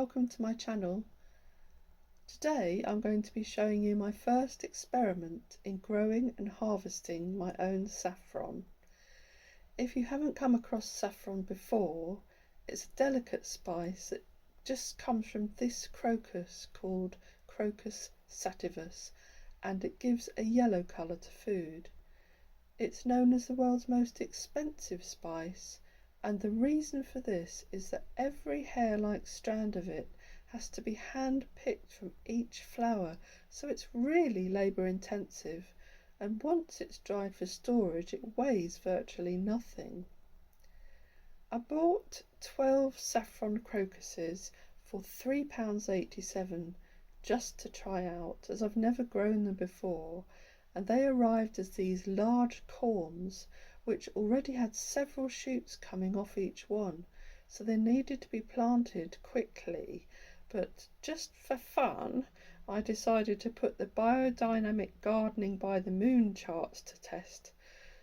welcome to my channel. Today I'm going to be showing you my first experiment in growing and harvesting my own saffron. If you haven't come across saffron before, it's a delicate spice that just comes from this crocus called Crocus sativus, and it gives a yellow colour to food. It's known as the world's most expensive spice, and the reason for this is that every hair-like strand of it has to be hand-picked from each flower, so it's really labour-intensive, and once it's dried for storage it weighs virtually nothing. I bought 12 saffron crocuses for £3.87 just to try out, as I've never grown them before, and they arrived as these large corms which already had several shoots coming off each one, so they needed to be planted quickly. But just for fun, I decided to put the biodynamic gardening by the moon charts to test.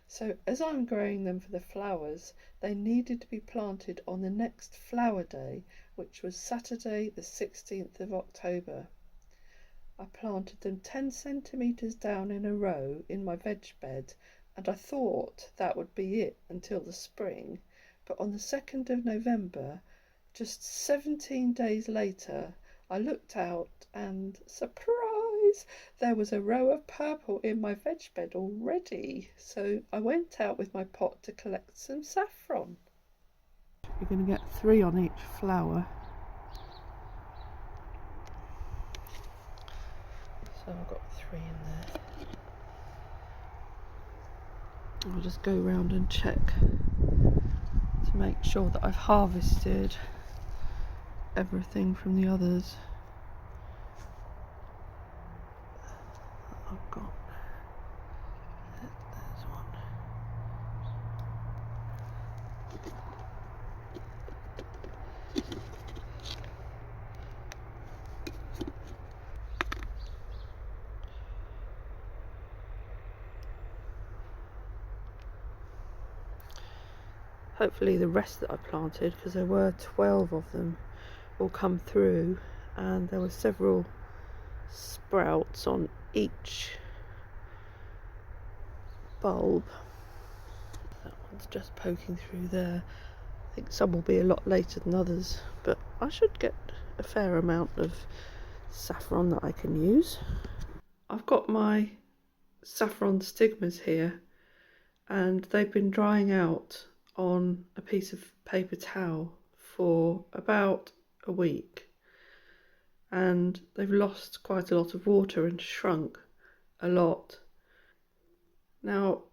So as I'm growing them for the flowers, they needed to be planted on the next flower day, which was Saturday the 16th of October. I planted them 10 centimetres down in a row in my veg bed, and I thought that would be it until the spring, but on the 2nd of November, just 17 days later, I looked out and, surprise, there was a row of purple in my veg bed already. So I went out with my pot to collect some saffron. You're going to get 3 on each flower. So I've got 3 in there. I'll just go round and check to make sure that I've harvested everything from the others. I've got, there's one. Hopefully the rest that I planted, because there were 12 of them, will come through, and there were several sprouts on each bulb. That one's just poking through there. I think some will be a lot later than others, but I should get a fair amount of saffron that I can use. I've got my saffron stigmas here, and they've been drying out on a piece of paper towel for about a week, and they've lost quite a lot of water and shrunk a lot. Now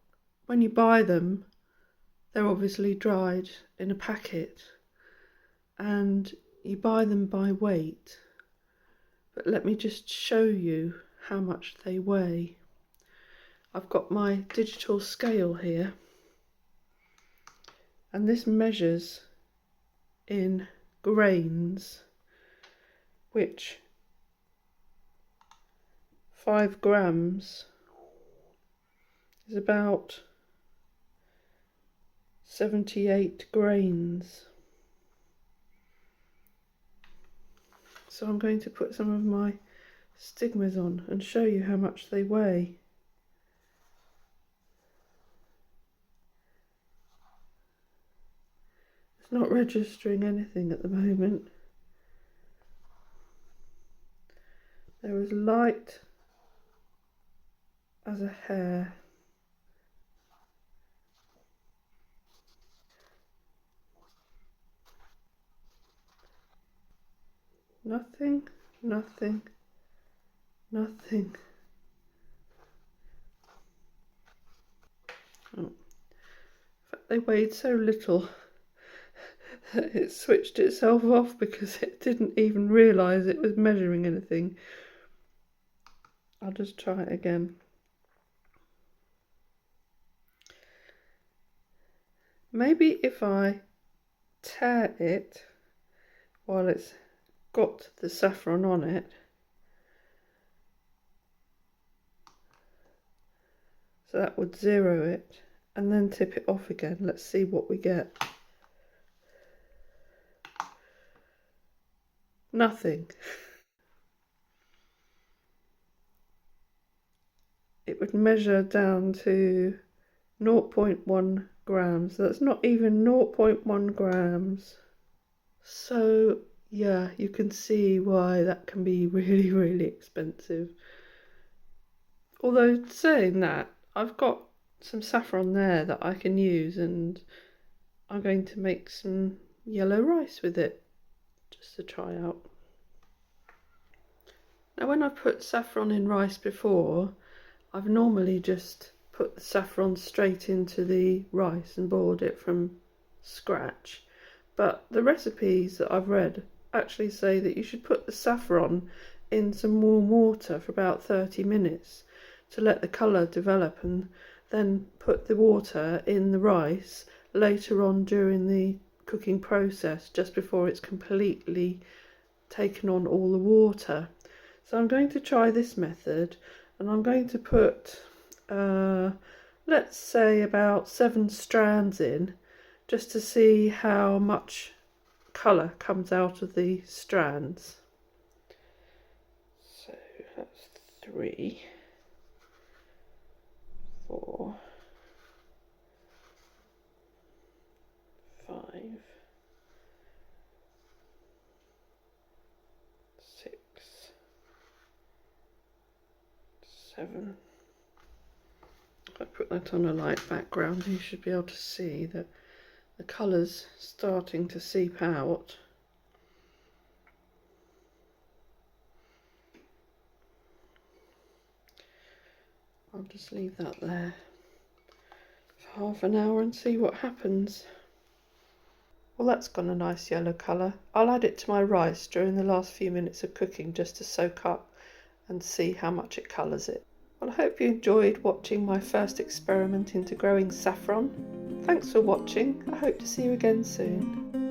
when you buy them, they're obviously dried in a packet, and you buy them by weight, but let me just show you how much they weigh. I've got my digital scale here, and this measures in grains, which 5 grams is about 78 grains. So I'm going to put some of my stigmas on and show you how much they weigh. It's not registering anything at the moment. They're as light as a hair. Nothing, nothing, nothing. Oh. In fact, they weighed so little that it switched itself off because it didn't even realise it was measuring anything. I'll just try it again. Maybe if I tear it while it's got the saffron on it, so that would zero it, and then tip it off again. Let's see what we get. nothing. It would measure down to 0.1 grams. That's not even 0.1 grams. So yeah, you can see why that can be really, really expensive. Although saying that, I've got some saffron there that I can use, and I'm going to make some yellow rice with it just to try out. Now when I've put saffron in rice before, I've normally just put the saffron straight into the rice and boiled it from scratch. But the recipes that I've read actually say that you should put the saffron in some warm water for about 30 minutes to let the colour develop, and then put the water in the rice later on during the cooking process, just before it's completely taken on all the water. So I'm going to try this method, and I'm going to put let's say about 7 strands in, just to see how much colour comes out of the strands. So that's 3, 4, 5, 6, 7. If I put that on a light background, you should be able to see that the colour's starting to seep out. I'll just leave that there for half an hour and see what happens. Well, that's got a nice yellow colour. I'll add it to my rice during the last few minutes of cooking just to soak up and see how much it colours it. Well, I hope you enjoyed watching my first experiment into growing saffron. Thanks for watching. I hope to see you again soon.